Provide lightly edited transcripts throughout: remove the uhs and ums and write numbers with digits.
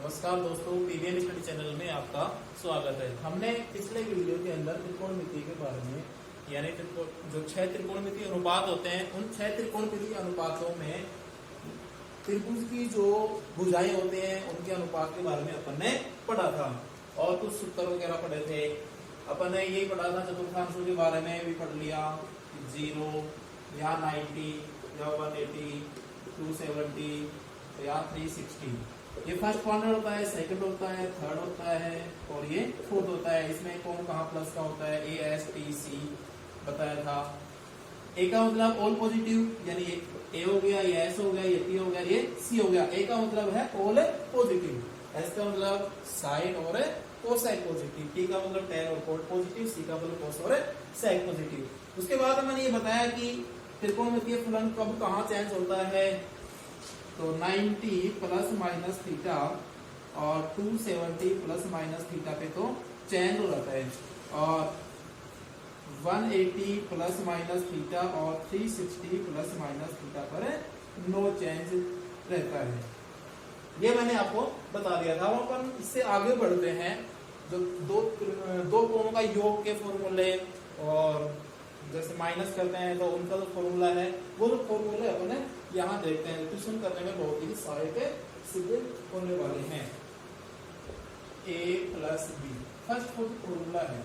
नमस्कार दोस्तों, PVM study channel में आपका स्वागत है। हमने पिछले वीडियो के अंदर त्रिकोणमिति के बारे में यानी जो 6 त्रिकोणमिति अनुपात होते हैं उन 6 त्रिकोणमिति अनुपातों में त्रिभुज की जो भुजाएं होते हैं उनके अनुपात के बारे में अपन ने पढ़ा था और कुछ सूत्र वगैरह पढ़े थे। अपन ने यही पढ़ा था, चतुर्थांशों के बारे में भी पढ़ लिया, 0 या 90 या 180, 270 या 360। ये फर्स्ट क्वाड्रेंट होता है, सेकंड होता है, थर्ड होता है और ये फोर्थ होता है। इसमें कौन कहाँ प्लस का होता है, ए एस टी सी बताया था। ए का मतलब ऑल पॉजिटिव, यानी ए हो गया, ये एस हो गया, ये टी हो गया, ये सी हो गया। ए का मतलब है ऑल पॉजिटिव, एस का मतलब साइन और कोसाइन पॉजिटिव, टी का मतलब टेन और कोट पॉजिटिव, सी का मतलब कोस और सेक पॉजिटिव। उसके बाद मैंने ये बताया कि त्रिकोणमितीय फलन कब कहाँ चेंज होता है, तो 90 प्लस माइनस थीटा और 270 प्लस माइनस थीटा पे तो चेंज हो जाता है, और 180 प्लस माइनस थीटा और 360 प्लस माइनस थीटा पर नो चेंज रहता है। ये मैंने आपको बता दिया था। अपन इससे आगे बढ़ते हैं, जो दो कोणों का योग के फॉर्मूले और जैसे माइनस करते हैं तो उनका जो फॉर्मूला है वो जो फॉर्मूले अपने यहाँ देखते हैं। ट्यूशन करने में बहुत ही सहायक सिद्ध होने वाले हैं। a plus B first formula है।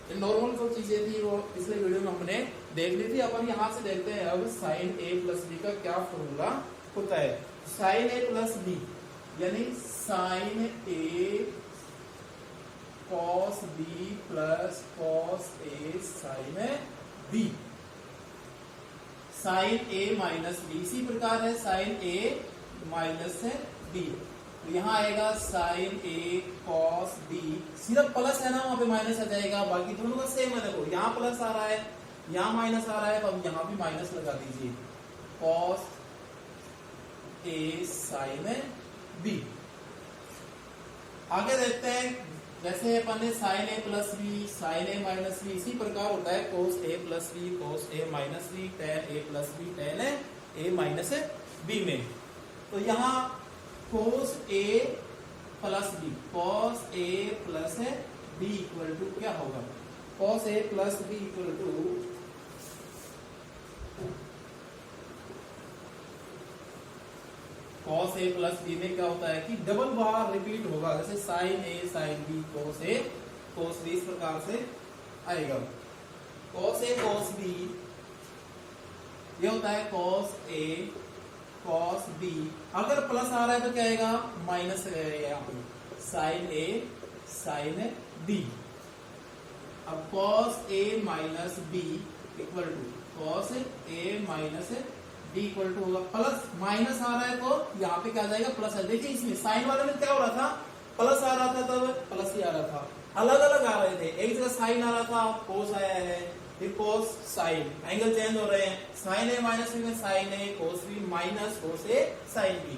ये नॉर्मल जो चीजें थी वो पिछले वीडियो में हमने देख ली थी। अपन यहाँ से देखते हैं अब साइन a प्लस बी का क्या फॉर्मूला होता है। साइन a प्लस बी यानी sine a cos B plus cos a sine B, sine a minus B. इसी प्रकार है साइन a माइनस बी, तो यहाँ आएगा साइन a कॉस b। सिर्फ प्लस है ना, वहां पे माइनस आ जाएगा, बाकी दोनों का सेम है। देखो यहाँ प्लस आ रहा है, यहाँ माइनस आ रहा है, तो अब यहाँ भी माइनस लगा दीजिए, कॉस a साइन b। आगे देखते हैं, जैसे अपन ने sine a plus B, sine a minus B, इसी प्रकार होता है cos a plus B, cos a minus B, tan a plus B, tan a minus B में। तो यहाँ cos a plus B, cos a plus B equal to क्या होगा, cos a plus B equal to cos a plus B में क्या होता है कि डबल बार रिपीट होगा, जैसे sine a sine B cos a cos B, इस प्रकार से आएगा। कॉस a कॉस बी ये होता है कॉस a कॉस बी। अगर प्लस आ रहा है तो क्या आएगा, माइनस रहेगा यहाँ पे, साइन a साइन बी। अब cos a minus B equal to cos a minus D equal to होगा, प्लस माइनस आ रहा है तो यहाँ पे क्या आ जाएगा, प्लस है। देखिए इसमें साइन वाले में क्या हो रहा था, प्लस आ रहा था तब प्लस ही आ रहा था, अलग अलग आ रहे थे। एक जगह साइन आ रहा था, कोस आया है, फिर कोस साइन, एंगल चेंज हो रहे हैं। साइन ए माइनस बी में sign A, cos B minus cos A sine B.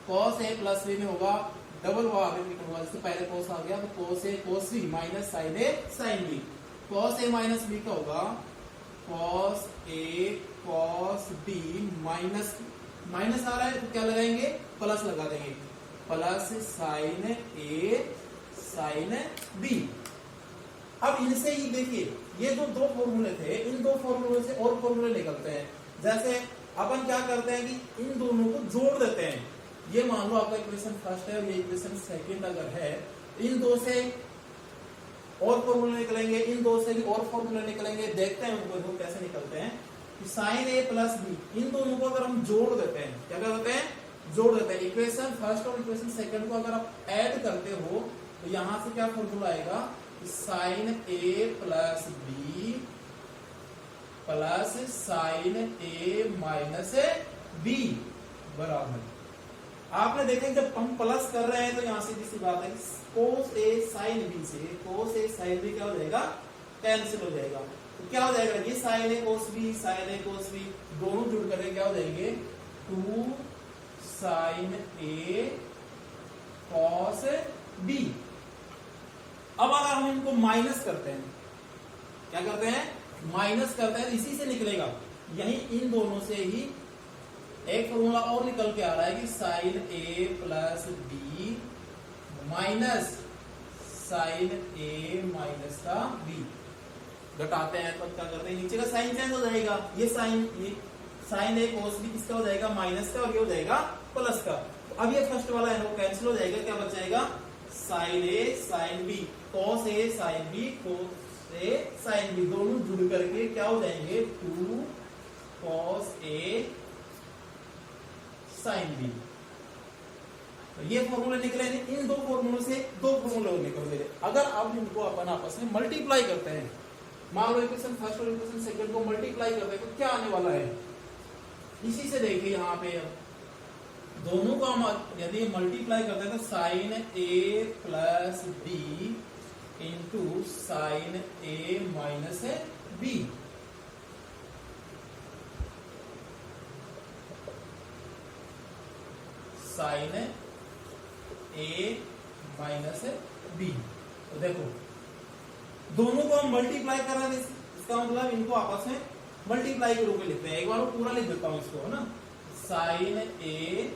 Cos A plus B में होगा डबल रिपीट होगा, जैसे पहले कोस आ गया तो कोस ए कोस बी माइनस साइन ए साइन बी। कोस ए माइनस बी का होगा cos A cos B minus, minus आ रहा है तो क्या लगाएंगे, प्लस लगा देंगे, प्लस साइन ए साइन बी। अब इनसे ही देखिए, ये जो दो फॉर्मूले थे, इन दो फॉर्मूले से और फॉर्मूले निकलते हैं। जैसे अपन क्या करते हैं कि इन दोनों को जोड़ देते हैं। ये मान लो आपका इक्वेशन फर्स्ट है और ये इक्वेशन सेकंड अगर है, इन दो से और फॉर्मूले निकलेंगे, इन दो से भी और फॉर्मूले निकलेंगे। देखते हैं उनको कैसे निकलते हैं। साइन ए प्लस बी, इन दोनों को अगर हम जोड़ देते हैं, क्या करते हैं, जोड़ देते हैं। इक्वेशन फर्स्ट और इक्वेशन सेकंड को अगर आप ऐड करते हो तो यहां से क्या फॉर्मूला आएगा, sign A plus B plus sign A minus B बराबर। आपने देखा जब हम प्लस कर रहे हैं तो यहां से सीधी बात है, कोस ए साइन बी से कोस ए साइन बी क्या हो जाएगा, कैंसिल हो जाएगा। तो क्या हो जाएगा, ये साइन ए कोस बी, साइन ए कोस बी दोनों जुड़ करके क्या हो जाएंगे, 2 साइन ए कॉस बी। अब अगर हम इनको माइनस करते हैं, क्या करते हैं, माइनस करते हैं, इसी से निकलेगा, यही इन दोनों से ही एक फॉर्मूला और निकल के आ रहा है कि sine A plus B minus sign A minus का बी। घटाते हैं तो क्या करते हैं, नीचे का साइन चेंज हो जाएगा, ये साइन ए कोस बी किसका हो जाएगा, माइनस का, और ये हो जाएगा प्लस का। तो अब ये फर्स्ट वाला है वो कैंसिल हो जाएगा, क्या बच जाएगा, sign A sine B, cos A sine B, cos A sine B, दोनों जुड़ करके क्या हो जाएंगे, 2 कॉस ए साइन बी। तो ये फॉर्मूले निकले, इन दो फॉर्मूलों से दो फॉर्मूले निकल गए। अगर आप इनको अपन आपस में मल्टीप्लाई करते हैं, मान लो इक्वेशन फर्स्ट और इक्वेशन सेकंड को मल्टीप्लाई करते हैं तो क्या आने वाला है, इसी से देखिए यहाँ पे दोनों को हम यदि मल्टीप्लाई करते हैं तो sign A plus B into sine A minus B, sign A minus B. तो देखो दोनों को हम मल्टीप्लाई कर रहे हैं, इसका मतलब इनको आपस में मल्टीप्लाई के रूप में लिखते हैं। एक बार पूरा लिख देता हूं इसको, है ना, sign A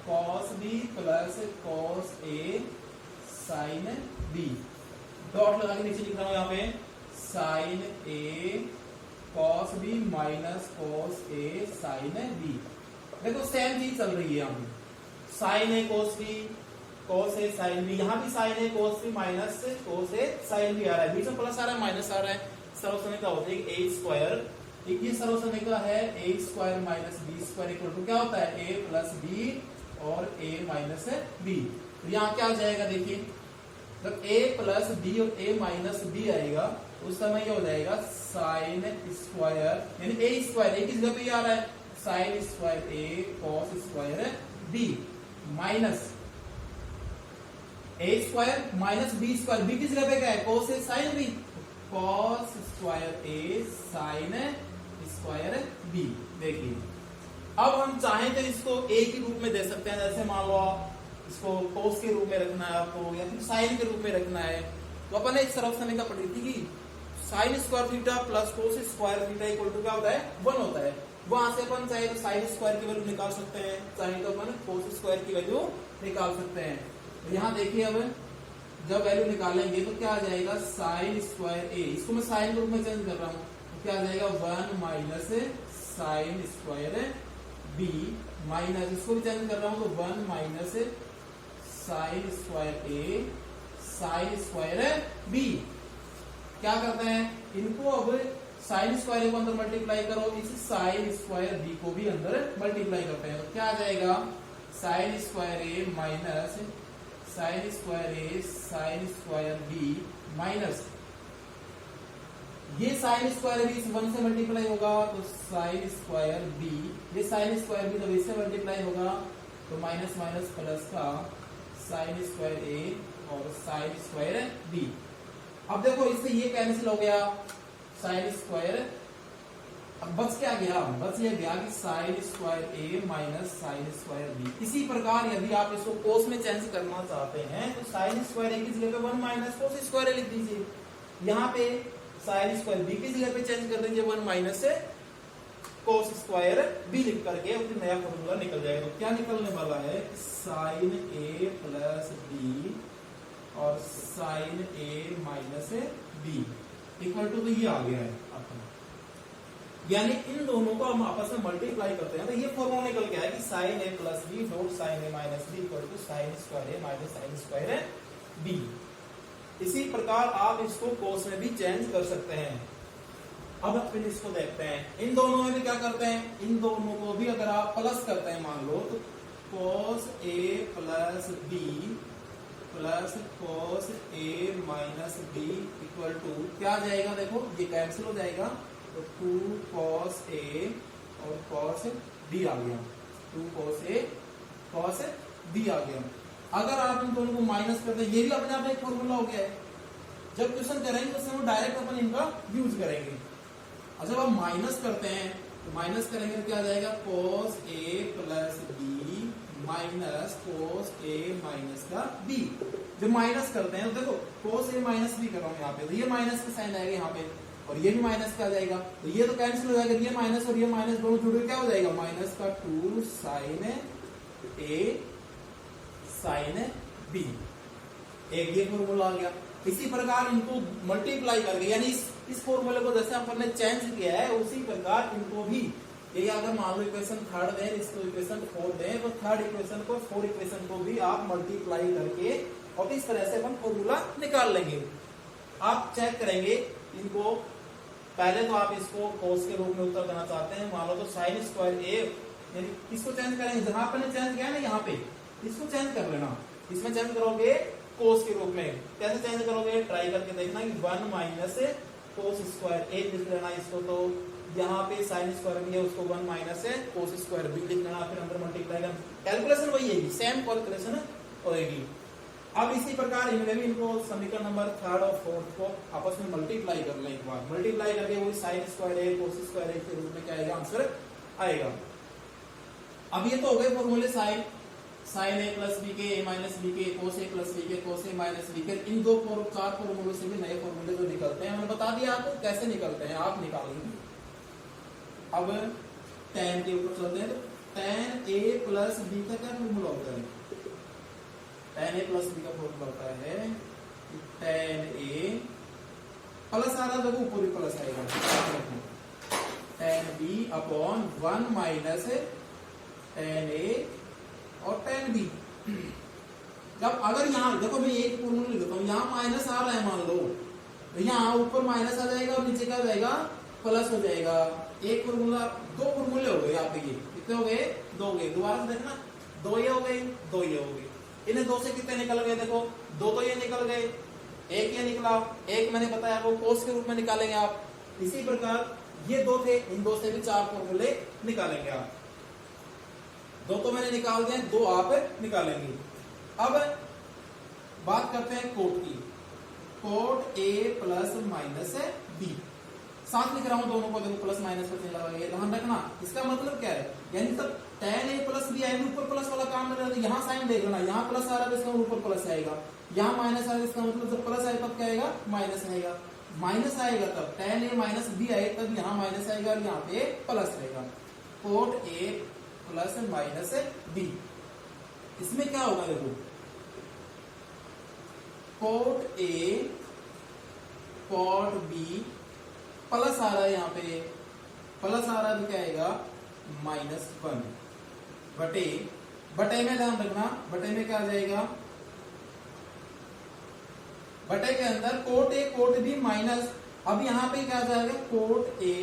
cos B plus cos A sine B, dot लगा के नीचे लिख रहा हूं यहाँ पे sign A cos B minus cos A sine B. देखो सेम चीज चल रही है यहाँ पे, sign A cos B cos A sine B, यहाँ भी sign A cos B minus cos A sine B आ रहा है, बीच में प्लस आ रहा है माइनस आ रहा है। सर्वसमय का होता है ए स्क्वायर, ये सर्वसमय का है A square minus B square equal to क्या होता है, ए प्लस बी और ए माइनस बी। तो यहाँ क्या आ जाएगा, देखिए जब ए प्लस बी और ए माइनस बी आएगा उस समय क्या हो जाएगा, साइन स्क्वायर यानी ए स्क्वायर, ए किस जगह पे आ रहा है, sine square A cos square B minus A square minus B square, B किस जगह पे क्या है, cos A sine B, cos square A sine square B. देखिए अब हम चाहें तो इसको ए के रूप में दे सकते हैं, जैसे मान लो इसको कोस के रूप में रखना है आपको या फिर साइन के रूप में रखना है, तो अपन एक सर्वसमय का पढ़ी थी कि sine square theta plus cos square theta equal to क्या होता है, 1 होता है। वहां से अपन चाहे तो साइन स्क्वायर की वैल्यू निकाल सकते हैं, चाहे तो अपन कोस स्क्वायर की वैल्यू निकाल सकते हैं। तो यहाँ देखिए अब जब वैल्यू निकालेंगे तो क्या आ जाएगा, साइन स्क्वायर ए, इसको मैं साइन के रूप में चेंज कर रहा हूँ, तो क्या आ जाएगा 1 minus sine square B minus, इसको भी चेंज कर रहा हूँ तो 1 minus sine square A sine square B. क्या करते हैं, इनको अब साइन स्क्वायर को अंदर मल्टीप्लाई करो, इस साइन स्क्वायर बी को भी अंदर मल्टीप्लाई करते हैं, तो क्या आ जाएगा, sign square A minus sine square A sine square B minus ये साइन स्क्वायर बी इस 1 से मल्टीप्लाई होगा तो साइन स्क्वायर बी, ये साइन स्क्वायर बी जब इससे मल्टीप्लाई होगा तो माइनस माइनस प्लस का साइन स्क्वायर ए और साइन स्क्वायर बी। अब देखो इससे ये कैंसिल हो गया साइन स्क्वायर, अब बच क्या गया, बच ये गया कि sine square A minus sine square B. इसी प्रकार यदि आप इसको कोस में चेंज करना चाहते हैं तो साइन स्क्वायर ए की जगह पे 1 माइनस कोस स्क्वायर ए लिख दीजिए, यहाँ पे साइन स्क्वायर बी की जगह पे चेंज कर दीजिए 1 माइनस कोस स्क्वायर बी लिख करके और फिर नया फॉर्मूला निकल जाएगा। तो क्या निकलने वाला है, साइन ए प्लस बी और sine A minus B equal to, तो ये आ गया है अपना, यानी इन दोनों को हम आपस में मल्टीप्लाई करते हैं तो ये फॉर्मूला निकल गया है कि sine A plus B dot sine A minus B equal to sine square A minus sine square B. इसी प्रकार आप इसको कोस में भी चेंज कर सकते हैं। अब फिर इसको देखते हैं, इन दोनों में भी क्या करते हैं, इन दोनों को भी अगर आप प्लस करते हैं मान लो तो cos a plus B plus cos a minus B equal to क्या आ जाएगा, देखो ये कैंसिल हो जाएगा तो 2 cos a और cos b आ गया, 2 cos a cos b आ गया। अगर आप इन दोनों को माइनस करते हैं, ये भी अपने आप एक फॉर्मूला हो गया है, जब क्वेश्चन करेंगे तो हम डायरेक्ट अपन इनका यूज करेंगे। और जब हम माइनस करते हैं तो माइनस करेंगे तो क्या आ जाएगा, cos a plus B minus cos a minus का b। जब माइनस करते हैं तो देखो cos a माइनस b कर रहा हूँ यहाँ पे, तो ये माइनस का साइन आएगा यहाँ पे और ये भी माइनस का आ जाएगा, तो ये तो कैंसिल हो जाएगा, ये माइनस और ये माइनस दोनों जुड़ क्या हो जाएगा, माइनस का 2 साइन a साइन बी। एक ये फॉर्मूला आ गया। इसी प्रकार इनको मल्टीप्लाई करके, यानी इस फॉर्मूले को जैसे अपन ने चेंज किया है उसी प्रकार इनको भी, ये अगर मान लो इक्वेशन थर्ड दें, इसको इक्वेशन फोर्थ दें, तो थर्ड इक्वेशन को फोर्थ इक्वेशन को भी आप मल्टीप्लाई करके और इस तरह से अपन फॉर्मूला निकाल लेंगे। आप चेक करेंगे इनको। पहले तो आप इसको कोस के रूप में उत्तर देना चाहते हैं, मान लो तो साइन स्क्वायर ए, यानी इसको चेंज करेंगे, जहां पर चेंज किया है ना यहाँ पे, इसको चेंज कर लेना। इसमें चेंज करोगे कोस के रूप में। कैसे चेंज करोगे, ट्राई करके देखना कि 1 माइनस कोस स्क्वायर ए लिख लेना इसको, तो यहाँ पे साइन स्क्वायर भी है उसको 1 माइनस कोस स्क्वायर बी लिख लेना, फिर अंदर मल्टीप्लाई करना, कैलकुलेशन वही है, सेम कैलकुलेशन होगी। अब इसी प्रकार इनमें भी इनको समीकरण नंबर थर्ड और फोर्थ को आपस में मल्टीप्लाई कर लें। एक बार मल्टीप्लाई करके वही साइन स्क्वायर ए कोस स्क्वायर ए के रूप में क्या आएगा, आंसर आएगा। अब ये तो हो गए फॉर्मूले साइन ए प्लस बी के ए माइनस बी के, कोस ए प्लस बी के कोस ए माइनस बी के। इन दो चार फॉर्मूलों से भी नए फॉर्मूले जो निकलते हैं, मैंने बता दिया आपको कैसे निकलते हैं, आप निकालेंगे। अब tan के ऊपर चलते हैं, तो tan a प्लस बी का क्या फॉर्मूला होता है, tan a प्लस बी का फॉर्मूला होता है tan a प्लस आ रहा है, देखो ऊपर भी प्लस आएगा, tan b upon 1 minus tan a और tan b। जब अगर यहाँ देखो मैं एक फॉर्मूला लिख देता हूँ, यहाँ माइनस आ रहा है मान लो, तो यहाँ ऊपर माइनस आ जाएगा और नीचे क्या हो जाएगा, प्लस हो जाएगा। एक फॉर्मूला, दो फॉर्मूले हो गए आप, ये कितने हो गए, दो हो गए। दोबारा से देखना, दो ये हो गए, दो ये हो गए। इन्हें दो से कितने निकल गए, देखो दो तो ये निकल गए, एक ये निकला, एक मैंने बताया वो कोस के रूप में निकालेंगे आप। इसी प्रकार ये दो थे, इन दो से भी चार फॉर्मूले निकालेंगे आप। दो तो मैंने निकाल दिए, दो आप निकालेंगे। अब बात करते हैं कोट की, cot A plus minus B, साथ लिख रहा हूं दोनों को, देखो प्लस माइनस का चिन्ह लगा, ध्यान रखना। इसका मतलब क्या है, यानी तब tan a प्लस बी आएगा, ऊपर प्लस वाला काम कर रहा है, यहाँ साइन देख लेना, यहाँ प्लस आ रहा है इसका ऊपर प्लस आएगा, यहाँ माइनस आ रहा है इसका मतलब जब प्लस आएगा तब क्या आएगा, माइनस आएगा। माइनस आएगा तब tan a माइनस बी आए तब यहाँ माइनस आएगा और यहाँ पे प्लस रहेगा। Cot a plus minus B, इसमें क्या होगा, देखो cot a cot b plus आ रहा है, यहाँ पे प्लस आ रहा है तो क्या आएगा, -1 बटे में ध्यान रखना, बटे में क्या आ जाएगा, बटे के अंदर cot A cot B minus, अब यहाँ पे क्या आ जाएगा, कोट ए,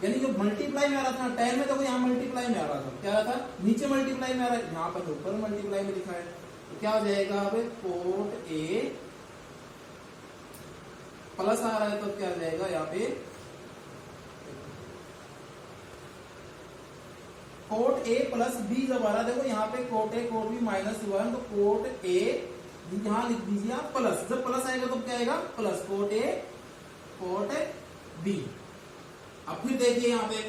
यानी जो मल्टीप्लाई में आ रहा था tan में, तो यहाँ मल्टीप्लाई में आ रहा था, क्या आ रहा था, नीचे मल्टीप्लाई में आ रहा है, यहाँ पर ऊपर मल्टीप्लाई में लिखा है, तो क्या आ जाएगा, अब कोट ए प्लस आ रहा है तो क्या आ जाएगा, यहाँ पे कोट ए प्लस बी जब आ रहा है, देखो यहाँ पे कोट ए कोट बी -1, तो कोट ए यहाँ लिख दीजिए आप प्लस, जब प्लस आएगा तो क्या आएगा, plus cot A cot B. अब फिर देखिए यहाँ पे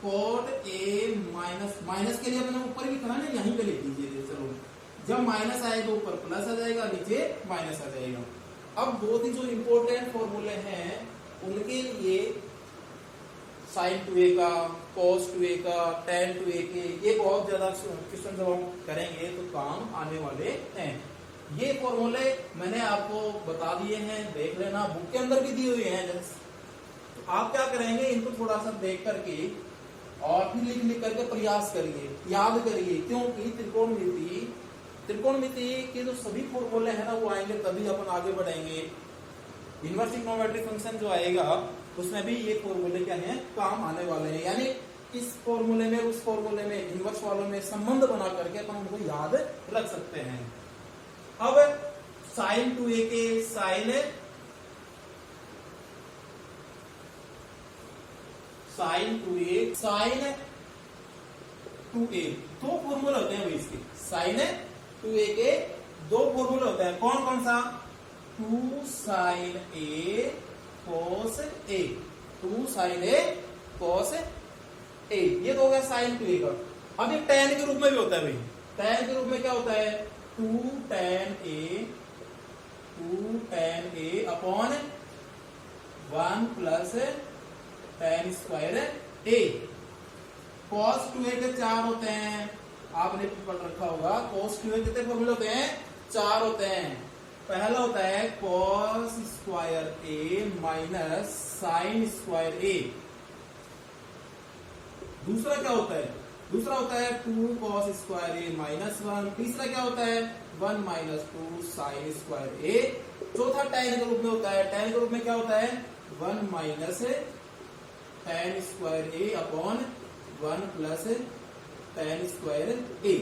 कोट ए माइनस के लिए मैंने ऊपर भी करा ना, यहीं पे लिख दीजिए, चलो जब माइनस आएगा तो ऊपर प्लस आ जाएगा, नीचे माइनस आ जाएगा। अब बहुत ही जो इंपॉर्टेंट फॉर्मूले हैं उनके लिए साइन 2a का, cos 2a का, tan 2a के, ये बहुत ज्यादा क्वेश्चन जब हम करेंगे तो काम आने वाले हैं। ये फॉर्मूले मैंने आपको बता दिए हैं, देख लेना, बुक के अंदर भी दिए हुए हैं। तो आप क्या करेंगे, इनको थोड़ा सा देख करके और फिर लिख करके प्रयास करिए, याद करिए, क्योंकि त्रिकोणमिति के जो सभी फॉर्मूले हैं ना वो आएंगे तभी अपन आगे बढ़ेंगे। इनवर्स ट्रिग्नोमेट्रिक फंक्शन जो आएगा उसमें भी ये फॉर्मूले क्या है, काम आने वाले हैं। यानी इस फॉर्मूले में उस फॉर्मूले में इनवर्स वालों में संबंध बना करके अपन उनको याद रख सकते हैं। अब साइन 2a के साइन 2a दो फॉर्मूले होते हैं भाई इसके, साइन 2a के दो फॉर्मूले होते हैं, कौन कौन सा, 2 sin a cos a, 2 sin a cos a, ये तो हो गया साइन 2a का। अब ये tan के रूप में भी होता है भाई, tan के रूप में क्या होता है, 2 tan a upon 1 plus tan square a। cos 2a के 4 होते हैं, आपने पढ़ रखा होगा cos स्क्वायर कितने फॉर्मूले होते हैं? 4 होते हैं। पहला होता है cos square a minus sine square a। दूसरा क्या होता है? दूसरा होता है 2 cos स्क्वायर a माइनस 1। तीसरा क्या होता है? 1 माइनस 2 साइन स्क्वायर a। चौथा tan के रूप में होता है। tan के रूप में क्या होता है? 1 minus tan square a upon 1 plus tan square a।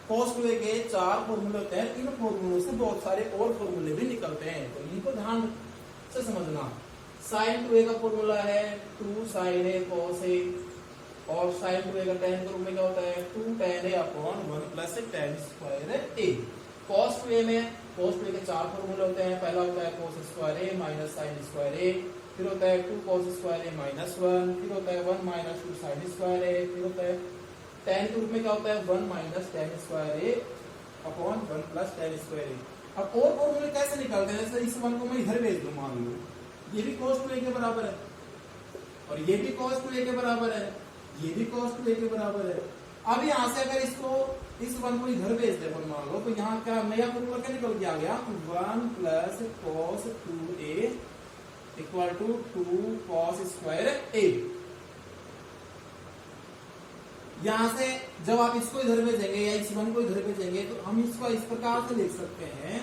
cos square के 4 फॉर्मूले होते हैं। इन फॉर्मूलों से बहुत सारे और फॉर्मूले भी निकलते हैं, तो इनको ध्यान से समझना। साइन 2a का फॉर्मूला है 2 sin a cos a, और साइन 2a का tan के रूप में क्या होता है? 2 tan a upon 1 plus tan square a। cos 2a में cos 2a के 4 फॉर्मूले होते हैं। पहला होता है cos square a minus sin square a, फिर होता है 2 cos स्क्वायर a माइनस 1, फिर होता है 1 माइनस 2 sin स्क्वायर a, फिर होता है tan के रूप में क्या होता है? 1 minus tan square a upon 1 plus tan square a। अब और फॉर्मूले कैसे निकालते हैं? जैसे इस 1 को मैं इधर भेज दूं, मान लो ये भी cos 2a के बराबर है, और ये भी cos 2a के बराबर है, ये भी cos 2a के बराबर है। अब यहाँ से अगर इसको इस 1 को इधर भेज दे मान लो, तो यहाँ क्या नया फॉर्मूला क्या निकल के आ गया? 1 plus cos 2a equal to 2 cos square a। यहां से जब आप इसको इधर भेजेंगे या इस 1 को इधर भेजेंगे, तो हम इसको इस प्रकार से लिख सकते हैं।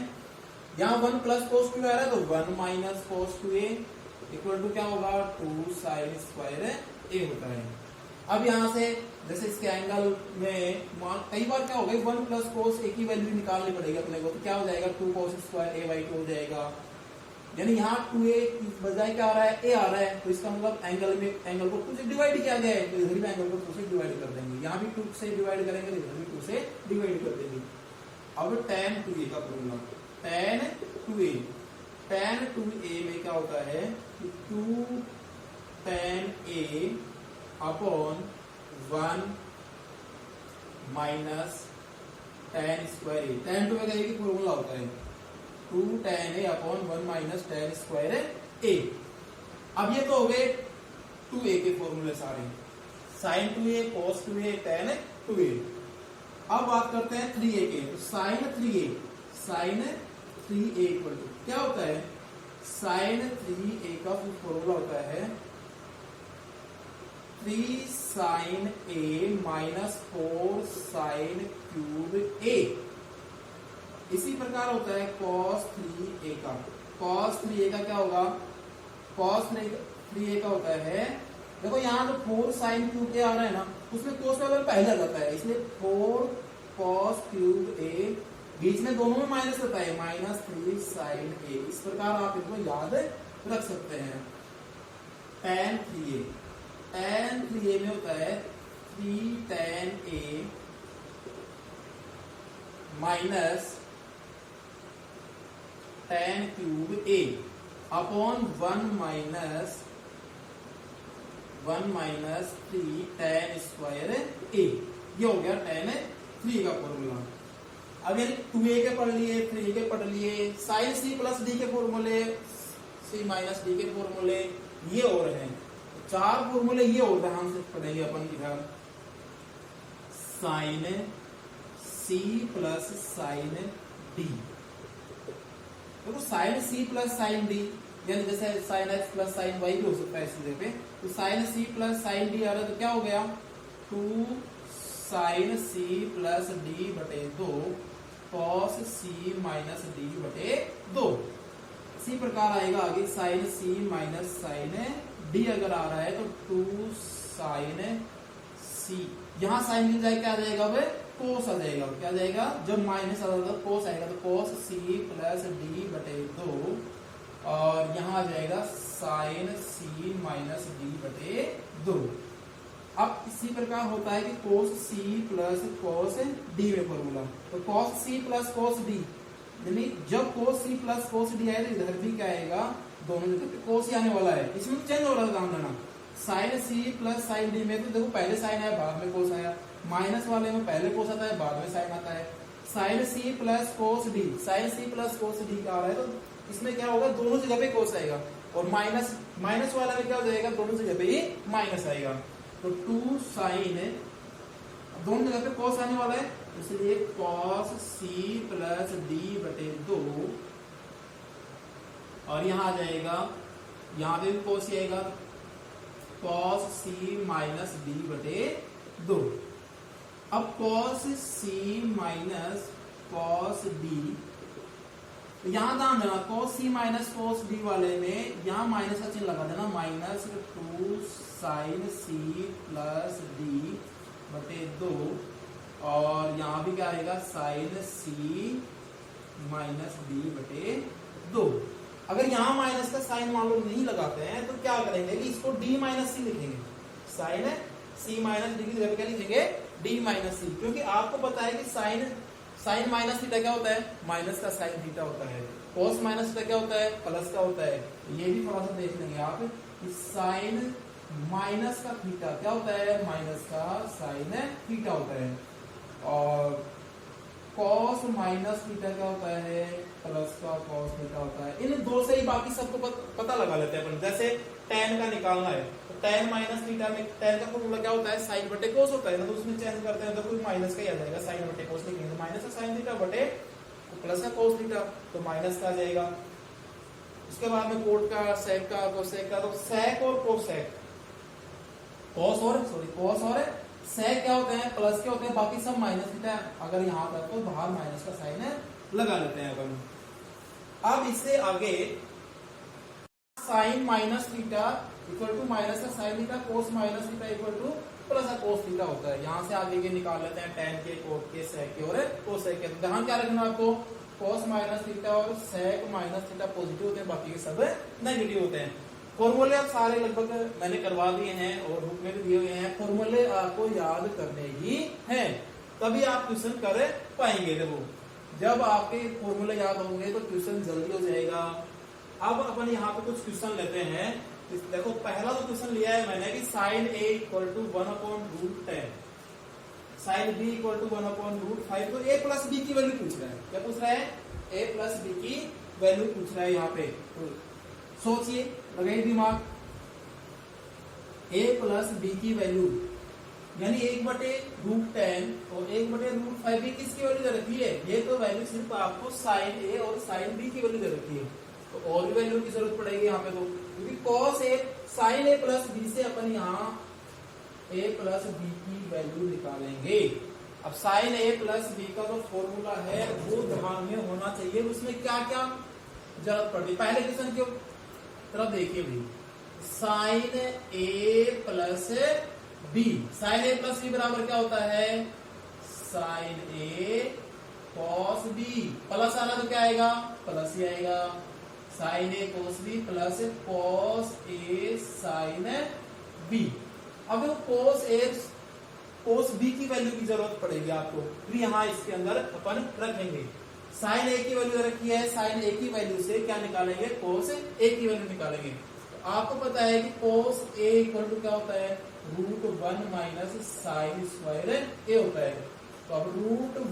यहाँ 1 प्लस cos 2a आ रहा है, तो 1 minus cos 2a equal to क्या होगा? 2 sin स्क्वायर a होता है। अब यहाँ से जैसे इसके एंगल में कई बार क्या होगा? 1 प्लस cos a की वैल्यू निकालनी पड़ेगी अपने को, तो क्या हो जाएगा? 2 cos स्क्वायर a बाई 2 हो जाएगा। यानी यहाँ 2a बजाय क्या आ रहा है? a आ रहा है, तो इसका मतलब एंगल को 2 से डिवाइड किया गया है, तो इधर भी एंगल को 2 से डिवाइड कर देंगे। यहाँ भी 2 से डिवाइड करेंगे, तो इधर भी 2 से डिवाइड कर देंगे। अब tan 2a का फॉर्मूला, tan 2a में क्या होता है? 2 tan a upon 1 minus tan square a। tan 2a का एक फॉर्मूला होता है 2 tan a upon 1 minus tan square a। अब ये तो हो गए 2a के फॉर्मूले सारे, sin 2a, cos 2a, tan 2a। अब बात करते हैं 3a के, तो sin 3a इक्वल टू क्या होता है? sin 3a का फॉर्मूला होता है 3 sin a minus 4 sin cube a। इसी प्रकार होता है cos 3a का। cos 3a का क्या होगा? cos 3a का होता है, देखो यहाँ जो 4 sin क्यूब a आ रहा है ना, उसमें cos का वैल्यू पहले आ जाता है, इसलिए 4 cos क्यूब a, बीच में दोनों में माइनस रहता है, माइनस 3 sin a। इस प्रकार आप इनको याद रख सकते हैं। tan 3a में होता है 3 tan a minus tan cube a upon 1 minus 3 tan square a। ये हो गया tan 3 का फॉर्मूला। अब ये 2a के पढ़ लिए, 3 के पढ़ लिए, sin c प्लस d के फॉर्मूले, c माइनस d के फॉर्मूले ये और हैं। 4 फॉर्मूले ये और ध्यान से पढ़ेंगे अपन इधर। sin c plus sin d, तो sin c plus sin d, यानी जैसे sin x plus sin y भी हो सकता है इस जगह पे, तो sin c plus sin d आ रहा है, तो क्या हो गया? 2 sin c प्लस d बटे 2 cos c माइनस d बटे 2। इसी प्रकार आएगा आगे sin c minus sin d अगर आ रहा है, तो 2 sin c, यहाँ sin मिल जाएगा, क्या आ जाएगा? अब cos आ जाएगा। क्या आ जाएगा? जब माइनस आ जाएगा तो cos आएगा, तो cos c प्लस d बटे 2, और यहाँ आ जाएगा sin c माइनस d बटे 2। अब इसी प्रकार होता है कि cos c plus cos d में फॉर्मूला, तो cos c plus cos d, यानी जब cos c plus cos d आए, तो इधर भी क्या आएगा? दोनों जगह पे cos ही आने वाला है, इसमें चेंज हो रहा है काम देना। sin c plus sin d में तो देखो पहले sin आया बाद में cos आया, माइनस वाले में पहले cos आता है बाद में sin आता है। sin c plus cos d, sin c plus cos d का आ रहा है, तो इसमें क्या होगा? दोनों जगह पे cos आएगा, और माइनस वाला में क्या हो जाएगा? दोनों जगह पे ही माइनस आएगा। तो 2 sin दोनों जगह पे cos आने वाला है, इसलिए cos c प्लस d बटे 2, और यहां आ जाएगा, यहां पे भी cos ही आएगा, cos c माइनस d बटे 2। अब cos c minus cos d, तो यहां ध्यान देना, cos c minus cos d वाले में यहां माइनस का चिन्ह लगा देना, minus 2 sin c plus d बटे 2, और यहां भी क्या आएगा, sin c माइनस d बटे 2। अगर यहां माइनस का साइन मान लो नहीं लगाते हैं तो क्या करेंगे कि इसको d माइनस सी लिखेंगे, sin c माइनस डी की जगह क्या लिखेंगे, d माइनस सी, क्योंकि आपको पता है कि साइन माइनस थीटा क्या होता है, माइनस का साइन थीटा होता है, cos माइनस थीटा क्या होता है, प्लस का होता है। ये भी थोड़ा सा देख लेंगे आप कि साइन माइनस का थीटा क्या होता है, माइनस का साइन थीटा होता है, और cos माइनस थीटा क्या होता है, प्लस का cos थीटा होता है। इन दो से ही बाकी सबको पता लगा लेते हैं अपन। जैसे tan का निकालना है तो tan माइनस थीटा में tan का फॉर्मूला क्या होता है, साइन बटे cos होता है ना, तो उसमें चेंज करते हैं तो कोई माइनस का ही आ जाएगा, साइन बटे cos लिखेंगे तो माइनस का साइन थीटा बटे प्लस का cos थीटा, तो माइनस का आ जाएगा। उसके बाद में कोट का, सेक का, कोसेक का, तो सेक और कोसेक, cos और सेक क्या होते हैं, प्लस के होते हैं, बाकी सब माइनस थीटा। अगर यहाँ पर तो बाहर माइनस का साइन लगा लेते हैं अपन। अब इससे आगे sine minus theta equal to minus का sine theta, cos minus theta equal to plus का कोस थीटा होता है। यहाँ से आगे के निकाल लेते हैं, tan के, कोट के, सेक के और कोसेक के। ध्यान क्या रखना आपको, कोस माइनस थीटा और सेक माइनस थीटा पॉजिटिव होते हैं, बाकी के सब नेगेटिव होते हैं। फॉर्मूले आप सारे लगभग मैंने करवा दिए हैं और बुक में भी दिए हुए हैं, फॉर्मूले आपको याद करने ही हैं, तभी आप ट्यूशन कर पाएंगे। देखो जब आपके फॉर्मूले याद होंगे तो ट्यूशन जल्दी हो जाएगा। अब अपन यहाँ पे कुछ क्वेश्चन लेते हैं। देखो पहला तो क्वेश्चन लिया है मैंने कि sine a equal to 1/√10, sine b equal to 1/√5, तो a प्लस b की वैल्यू पूछ रहा है। क्या पूछ रहा है, a प्लस b की वैल्यू पूछ रहा है यहाँ पे। तो सोचिए, लगाइए दिमाग, a प्लस b की वैल्यू यानी 1/√10 और 1/√5 भी किसकी वैल्यू दे रखी है, ये तो वैल्यू सिर्फ आपको साइन a और साइन b की वैल्यू दे रखी है, तो और भी वैल्यू की जरूरत पड़ेगी यहाँ पे, तो क्योंकि cos a sine a plus b से अपन यहाँ a प्लस b की वैल्यू निकालेंगे। अब साइन a प्लस b का जो फॉर्मूला है वो ध्यान में होना चाहिए, उसमें क्या क्या जरूरत पड़ती है। पहले क्वेश्चन की तरफ देखिए भाई, sine a plus b, sine a plus b बराबर क्या होता है, sine a cos b, plus आना तो क्या आएगा, प्लस ही आएगा, sine a cos b plus cos a sine b। अब cos b की वैल्यू की जरूरत पड़ेगी आपको, फिर यहाँ इसके अंदर अपन रखेंगे। साइन a की वैल्यू रखी है, साइन a की वैल्यू से क्या निकालेंगे, cos a की वैल्यू निकालेंगे। तो आपको पता है कि cos a इक्वल टू क्या होता है, √1 माइनस साइन स्क्वायर a होता है। तो अब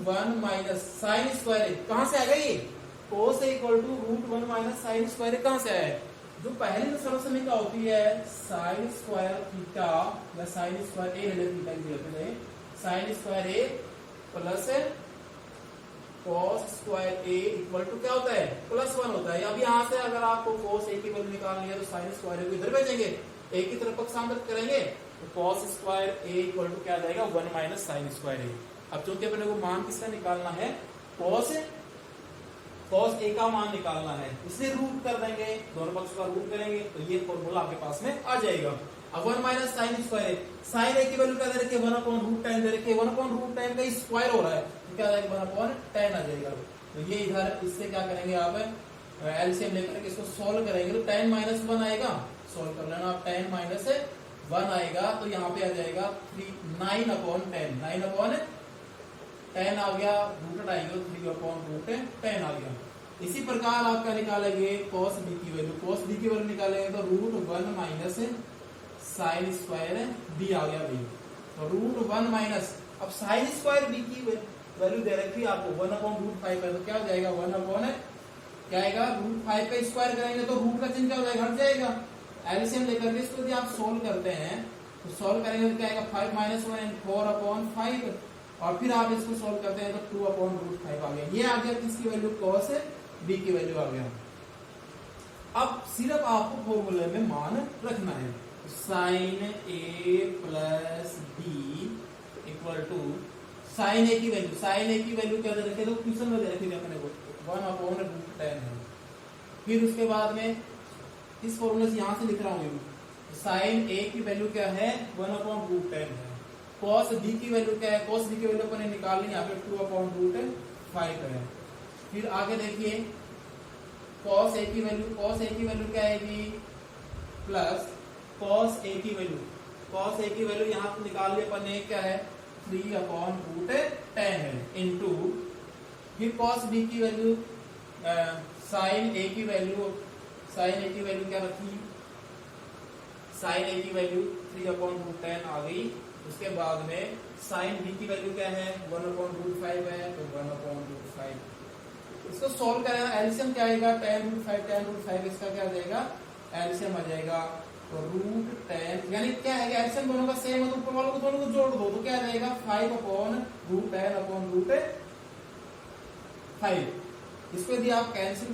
√1 माइनस साइन स्क्वायर कहां से आएगा, ये cos a equal to √1 minus sine square कहां से आया है, जो पहली जो सरल समीकरण होती है साइन स्क्वायर थीटा या साइन स्क्वायर a ले थीटा की जगह पे sine square a plus cos square a equal to क्या होता है, +1 होता है। अब यहाँ से अगर आपको cos a की वैल्यू निकालनी है तो साइन स्क्वायर a को इधर भेजेंगे, a की तरफ पक्षांतर करेंगे तो cos square a equal to क्या आ जाएगा, 1 माइनस साइन स्क्वायर a। अब चूंकि अपने को मान किसका निकालना है, cos a का मान निकालना है, इसलिए रूट कर देंगे, दोनों पक्ष का रूट करेंगे तो ये फॉर्मूला आपके पास में आ जाएगा। अब 1 minus sine square, sine a की वैल्यू क्या दे रखी है, 1/√10 दे रखी है, 1/√10 का स्क्वायर हो रहा है तो क्या आ जाएगा, 1/10 आ जाएगा। तो ये इधर इससे क्या करेंगे आप, एलसीएम लेकर के इसको सोल्व करेंगे तो 10 माइनस 1 आएगा, सोल्व कर लेना आप, 10 माइनस 1 आएगा तो यहाँ पे आ जाएगा 9/10, 9/10 आ गया, रूट हटाएंगे 3/√10 आ गया। इसी प्रकार आपका निकालेंगे cos b की वैल्यू, cos b की वैल्यू निकालेंगे तो √1 माइनस साइन स्क्वायर b आ गया भाई, तो √1 माइनस, अब साइन स्क्वायर b की वैल्यू दे रखी है आपको 1/√5 है तो क्या हो जाएगा, 1 क्या आएगा, √5 का स्क्वायर करेंगे तो रूट का चिन्ह क्या हो जाएगा, हट जाएगा। एलसीएम लेकर के इसको यदि आप सोल्व करते हैं तो सॉल्व करेंगे तो क्या आएगा 5 माइनस 1 4/5 और फिर आप इसको सॉल्व करते हैं तो 2/√5 आ गया। ये आ गया किसकी वैल्यू cos b की वैल्यू आ गया। अब सिर्फ आपको फॉर्मूले में मान रखना है sin a plus b equal to sin a की वैल्यू क्या दे रखे तो क्वेश्चन में दे रखे थे अपने को 1/√10 है। फिर उसके बाद में इस फॉर्मूले से यहां से लिख रहा हूं sin a की वैल्यू क्या है 1/√10 है। cos b की वैल्यू क्या है cos b की वैल्यू अपने निकालनी यहाँ पे 2/√5 है। फिर आगे देखिए cos a की वैल्यू क्या आएगी प्लस cos a की वैल्यू यहाँ पे निकाल लिया अपन ने क्या है 3/√10 है इनटू फिर cos b की वैल्यू sin a की वैल्यू क्या रखी sin a की वैल्यू 3/√10 आ गई। उसके बाद में sin b की वैल्यू क्या है 1/√5 है तो 1/√5 इसको सॉल्व करें एलसीएम क्या आएगा tan√5 इसका क्या आ जाएगा एलसीएम आ जाएगा तो √10 यानी क्या है एलसीएम दोनों का सेम है तो ऊपर वालों को दोनों को जोड़ दो तो क्या आ जाएगा 5/10/5। इसको यदि आप कैंसिल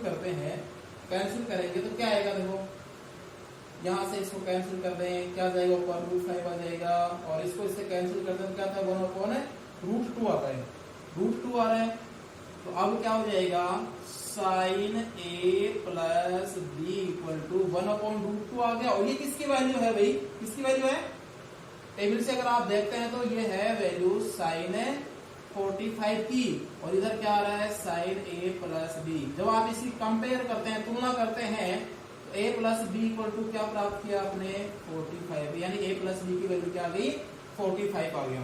करेंगे तो क्या आएगा देखो यहां से इसको कैंसिल कर दें क्या जाएगा ऊपर √5 आ जाएगा और इसको इससे कैंसिल कर दें क्या था 1/√2 आता है √2 आ रहा है। तो अब क्या हो जाएगा sin a plus b equal to 1/√2 आ गया। और ये किसकी वैल्यू है भाई किसकी वैल्यू है टेबल से अगर आप देखते हैं तो ये है वैल्यू sin 45 की और इधर क्या आ रहा है sin a प्लस b। जब आप इसी कंपेयर करते हैं तुलना करते हैं तो a plus b equal to क्या प्राप्त किया आपने 45 यानी a प्लस b की वैल्यू क्या आ गई 45 आ गया।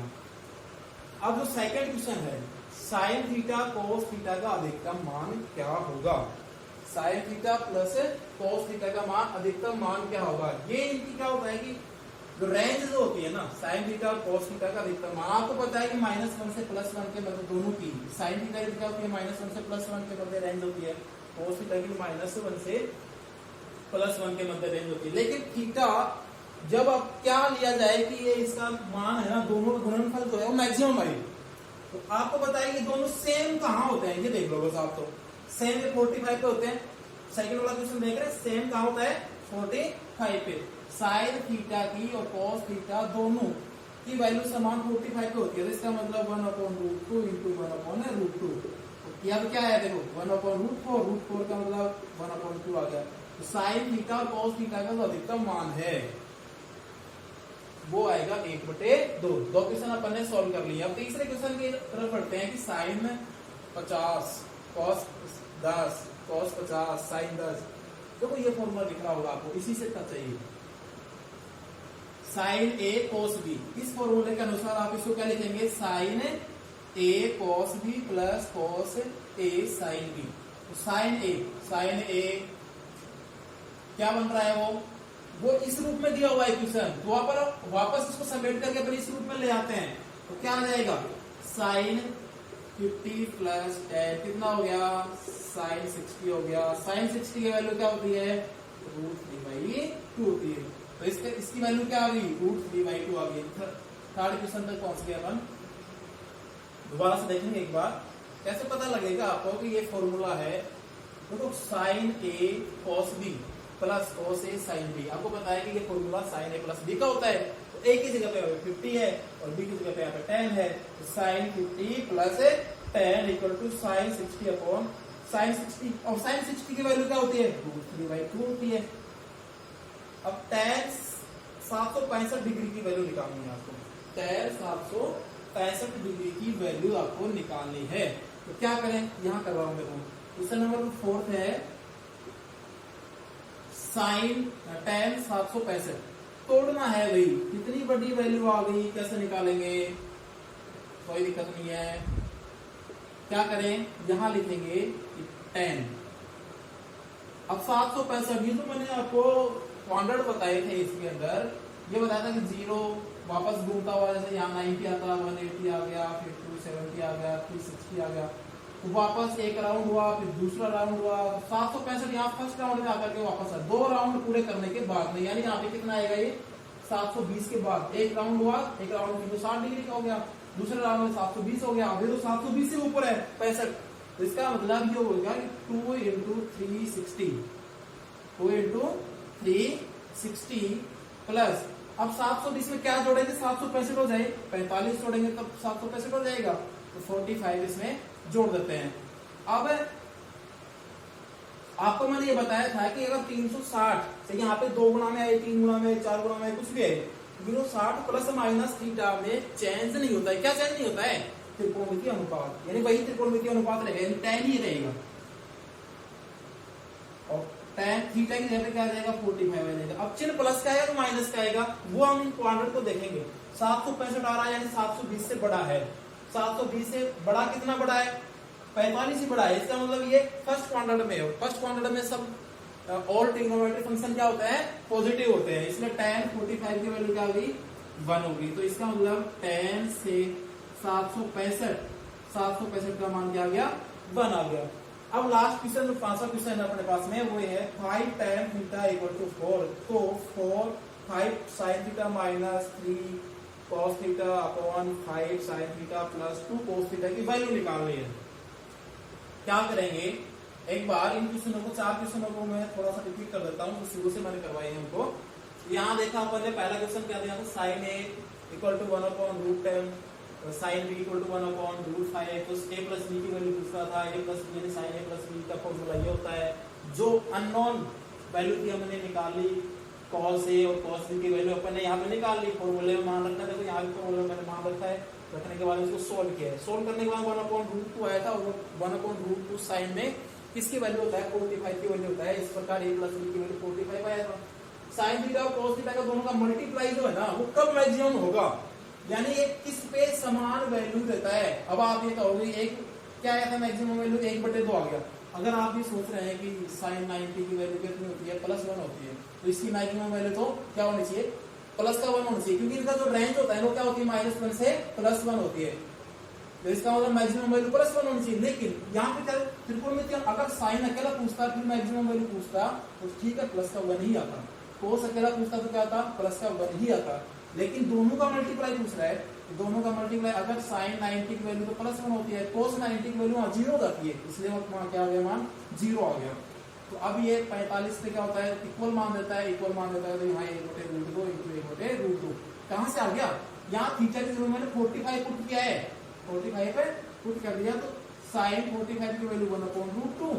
अब जो सेकंड क्वेश्चन है sin थीटा cos थीटा का अधिकतम मान क्या होगा sin theta plus cos theta का मान अधिकतम मान क्या होगा। ये इनकी क्या होता है कि जो रेंज जो होती है ना sin थीटा और cos थीटा का अधिकतम मान आपको पता है कि -1 से +1 के मध्य दोनों की sin थीटा की क्या होती है -1 से +1 के मध्य रेंज होती है cos थीटा की -1 से +1 के मध्य रेंज होती है। लेकिन थीटा जब अब क्या लिया जाए कि ये इसका मान है ना दोनों का गुणनफल जो है वो मैक्सिमम है तो आपको पता है कि दोनों सेम कहां होते हैं ये देख लो बस आप तो सेम 45 पे होते हैं। सेकंड वाला क्वेश्चन देख रहे हैं सेम कहां होता है 45 पे sin थीटा की और cos थीटा दोनों की वैल्यू समान 45 पे होती है तो इसका मतलब 1/√2 इंटू 1/√2 तो अब क्या है देखो 1/√4 का मतलब 1/2 आ गया। तो sin थीटा और cos थीटा का जो अधिकतम मान है वो आएगा 1/2। दो क्वेश्चन अपन ने सॉल्व कर लिया। अब तीसरे क्वेश्चन की तरफ बढ़ते हैं कि sin 50 cos 10 cos 50 sin 10 देखो ये फॉर्मूला दिख रहा होगा आपको इसी से पता चाहिए sin a cos b। इस फॉर्मूले के अनुसार आप इसको क्या लिखेंगे sin a cos b plus cos a sin b। तो sin a क्या बन रहा है वो इस रूप में दिया हुआ है क्वेश्चन तो वापस इसको समेट करके अपने इस रूप में ले आते हैं तो क्या आ जाएगा sin 50 प्लस 10 कितना हो गया sin 60 हो गया। sin 60 की वैल्यू क्या होती है √3/2 होती है तो इसकी वैल्यू क्या आ गई √3/2 आ गई। थर्ड क्वेश्चन तक पहुंच गए अपन दोबारा से देखेंगे एक बार कैसे पता लगेगा आपको कि ये फॉर्मूला है देखो sin a cos b plus cos a sin b। आपको पता है कि ये formula sin a plus b का होता है तो a की जगह पे 50 है और b की जगह पे यहाँ पे 10 है तो sin 50 plus 10 equal to sin 60 upon sin 60 और sin 60 की वैल्यू क्या होती है √3/2 होती है। अब tan 765 डिग्री की वैल्यू निकालनी है आपको tan 765 डिग्री की वैल्यू आपको निकालनी है तो क्या करें यहाँ कर रहा हूं मैं क्वेश्चन नंबर 4 है sin tan 765 तोड़ना है भाई कितनी बड़ी वैल्यू आ गई कैसे निकालेंगे कोई दिक्कत नहीं है क्या करें यहां लिखेंगे 10 अब 765 ये तो मैंने आपको क्वाड्रेंट बताए थे इसके अंदर ये बताया था कि 0 वापस घूमता हुआ जैसे यहाँ 90 आता 180 आ गया फिर 270 आ गया 360 आ गया तो वापस एक राउंड हुआ फिर दूसरा राउंड हुआ 765 यहाँ फर्स्ट राउंड में आकर के वापस 2 राउंड पूरे करने के बाद में यानी यहाँ पे कितना आएगा ये 720 के बाद एक राउंड हुआ, एक राउंड में 60 डिग्री का हो गया, दूसरे राउंड में 720 हो गया, अभी तो 720 से ऊपर है 65। तो इसका मतलब ये होगा कि 2 इंटू 360, 2 इंटू 360 प्लस, अब 720 में क्या जोड़ेंगे, 765 हो जाए, 45 जोड़ेंगे तब 765 हो जाएगा, तो 45 इसमें जोड़ देते हैं। अब आपको मैंने ये बताया था कि अगर 360 से यहाँ पे 2 गुना में आए, 3 गुना में, 4 गुना में, कुछ भी है, 360 प्लस माइनस थीटा में चेंज नहीं होता है। क्या चेंज नहीं होता है? त्रिकोणमितीय अनुपात, यानी वही त्रिकोणमितीय अनुपात रहेगा, tan ही रहेगा, और tan थीटा की जगह पे क्या आ जाएगा, 45 आ जाएगा। अब चिन्ह प्लस का आएगा तो माइनस का आएगा, वो हम इन क्वाड्रेंट को देखेंगे। 765 आ रहा है, यानी 720 से बड़ा है। 720 से बड़ा कितना बड़ा है, 45 ही बड़ा है। इसका मतलब ये फर्स्ट क्वाड्रेंट में है, फर्स्ट क्वाड्रेंट में सब ऑल ट्रिग्नोमेट्रिक फंक्शन क्या होता है, पॉजिटिव होते हैं, इसलिए tan 45 की वैल्यू क्या होगी, 1 होगी। तो इसका मतलब tan से 765 का मान क्या आ गया, 1 आ गया। अब लास्ट क्वेश्चन जो 5वां क्वेश्चन अपने पास में वो है 5 tan थीटा इक्वल टू 4, तो 5 sin theta minus 3 cos theta upon 5 sin theta plus 2 cos theta की वैल्यू निकालनी है। क्या करेंगे, एक बार इन क्वेश्चनों को, 4 क्वेश्चनों को मैं थोड़ा सा रिपीट कर देता हूँ, शुरू से मैंने करवाई है हमको। यहाँ देखा अपन ने पहला क्वेश्चन क्या दिया था, sine A equal to 1 upon root 10, sine B equal to 1 upon root 5, तो ए प्लस बी की वैल्यू पूछता था, ए प्लस बी यानी साइन ए प्लस बी का फॉर्मूला ये होता है। जो अननोन वैल्यू थी हमने निकाल ली, कॉस ए और कॉस बी की वैल्यू अपन ने यहाँ पे निकाल ली, फॉर्मूले में मान रखना, देखो यहाँ पे फॉर्मूले में मैंने मान रखा है, रखने के बाद इसको सोल्व किया है। सोल्व करने के बाद 1 अपॉन रूट 2 आया था, और 1 अपॉन रूट 2 साइन में किसकी वैल्यू होता है, 45 की वैल्यू होता है। इस प्रकार ए प्लस बी की वैल्यू 45 आया था। साइन थीटा और कॉस थीटा का दोनों का मल्टीप्लाई जो है ना, वो कब मैक्सिमम होगा, यानी ये किस पे समान वैल्यू देता है। अब आप ये कहोगे एक क्या आया था मैक्सिमम वैल्यू, 1/2 आ गया। अगर आप ये सोच रहे हैं कि साइन 90 की वैल्यू कितनी होती है, +1 होती है, तो इसकी मैक्सिमम वैल्यू तो क्या होनी चाहिए, +1 होनी चाहिए, क्योंकि इनका जो रेंज होता है वो क्या होती है, -1 से +1 होती है। तो इसका मतलब मैक्सिमम वैल्यू +1 होनी चाहिए। लेकिन यहाँ पे क्या त्रिकोणमितीय, अगर साइन अकेला पूछता फिर मैक्सिमम वैल्यू पूछता तो ठीक है, +1 ही आता। कोस अकेला पूछता तो क्या आता, +1 ही आता। लेकिन दोनों का मल्टीप्लाई पूछ रहा है, दोनों का मल्टीप्लाई, अगर साइन 90 की वैल्यू तो +1 होती है, कोस 90 की वैल्यू 0 हो जाती है, इसलिए वहां क्या आ गया, मान 0 आ गया। तो अब ये 45 पे क्या होता है, इक्वल मान देता है, इक्वल मान देता है, तो यहाँ 1/√2 इंटू 1/√2 कहां से आ गया, यहाँ थीटा की जगह मैंने 45 पुट किया है, 45 पे पुट कर दिया, तो साइन 45 की वैल्यू 1/√2,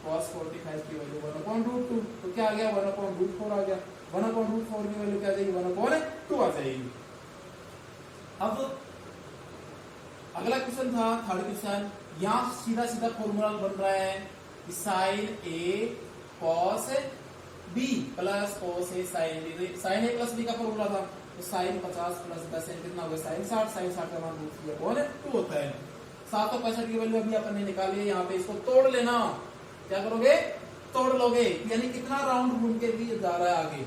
cos 45 की वैल्यू 1/√2, तो क्या आ गया, 1/√4 आ गया। 1/√4 की वैल्यू क्या आ जाएगी, 1/2 आ जाएगी। अब अगला क्वेश्चन था थर्ड क्वेश्चन, यहाँ सीधा सीधा फॉर्मूला बन रहा है कि sine A cos B plus cos A sine B. Sign A plus B का फॉर्मूला था, तो साइन 50 प्लस 10 कितना होगा, साइन 60, साइन 60 का मान √2 होता है। 765 की वैल्यू अभी अपन ने निकाली है, यहाँ पे इसको तोड़ लेना। क्या करोगे, तोड़ लोगे, यानी कितना राउंड घूम के भी जा रहा है आगे।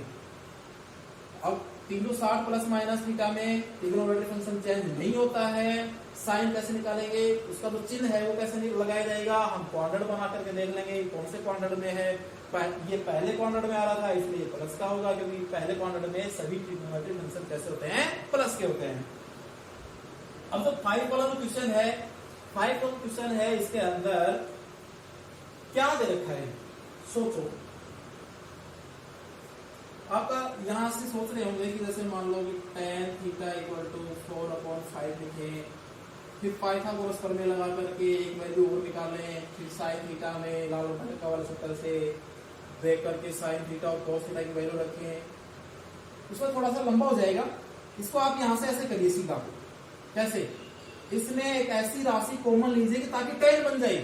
अब 360 प्लस माइनस थीटा में ट्रिग्नोमेट्रिक फंक्शन चेंज नहीं होता है। साइन कैसे निकालेंगे, उसका जो चिन्ह है वो कैसे लगाया जाएगा, हम क्वाड्रेंट बना करके देख लेंगे कौन से क्वाड्रेंट में है। ये पहले क्वाड्रेंट में आ रहा था, इसलिए प्लस का होगा, क्योंकि पहले क्वाड्रेंट में सभी ट्रिग्नोमेट्रिक फंक्शन कैसे होते हैं, प्लस के होते हैं। अब जो 5 वाला जो क्वेश्चन है, 5 वाला क्वेश्चन है, इसके अंदर क्या दे रखा है, सोचो। आपका यहां से सोच रहे होंगे कि जैसे मान लो कि tan थीटा इक्वल टू 4/5 लिखे, फिर पाइथागोरस प्रमेय लगा करके एक वैल्यू और निकालें, फिर साइन थीटा में लाल भटका वाले सूत्र से देख करके साइन थीटा और cos थीटा की वैल्यू रखें, उसमें थोड़ा सा लंबा हो जाएगा। इसको आप यहां से ऐसे करिए सीधा, कैसे, इसमें एक ऐसी राशि कॉमन लीजिए कि ताकि tan बन जाए।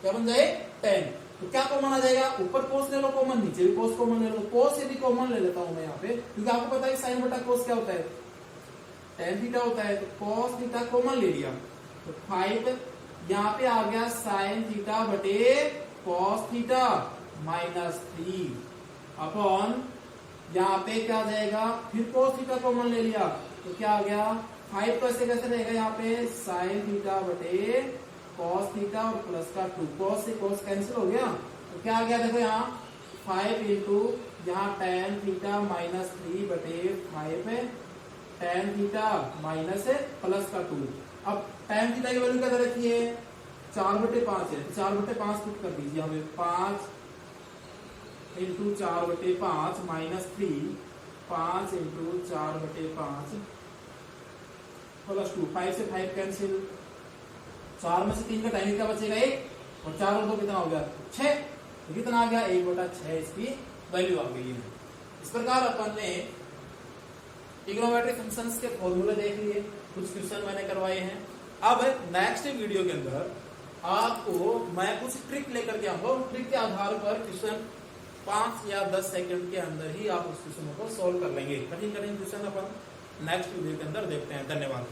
क्या बन जाए, tan। तो क्या कॉमन आ जाएगा, ऊपर कोस ले लो कॉमन, नीचे भी कोस कॉमन ले लो। कोस से भी कॉमन ले लेता हूं मैं यहाँ पे, क्योंकि आपको पता है साइन बटा कोस क्या होता है, tan थीटा होता है, तो cos थीटा कॉमन ले लिया, तो 5 यहाँ पे आ गया साइन थीटा बटे cos थीटा -3 अपॉन यहाँ पे क्या आ जाएगा, फिर cos थीटा कॉमन ले लिया, तो क्या आ गया, 5 कैसे रहेगा, यहाँ पे साइन थीटा बटे cos थीटा और प्लस का 2, cos से cos कैंसिल हो गया, तो क्या आ गया, देखो यहाँ 5 इंटू यहाँ tan थीटा माइनस 3/5 है, tan थीटा माइनस है प्लस का 2। अब tan थीटा की वैल्यू क्या रखी है 4/5 है, 4/5 पुट कर दीजिए हमें, 5 इंटू 4/5 माइनस 3, 5 इंटू 4/5 प्लस 2, 5 से 5 कैंसिल, 4 में से 3 का tan थीटा बचेगा 1 और 4 और 2 कितना हो गया 6, तो कितना आ गया 1/6 इसकी वैल्यू आ गई है। इस प्रकार अपन ने ट्रिग्नोमेट्रिक फंक्शंस के फॉर्मूले देख लिए, कुछ क्वेश्चन मैंने करवाए हैं। अब नेक्स्ट वीडियो के अंदर आपको मैं कुछ ट्रिक लेकर के आऊंगा, उन ट्रिक के आधार पर क्वेश्चन 5 या 10 सेकंड के अंदर ही आप उस क्वेश्चन को सोल्व कर लेंगे। कठिन क्वेश्चन अपन नेक्स्ट वीडियो के अंदर देखते हैं। धन्यवाद।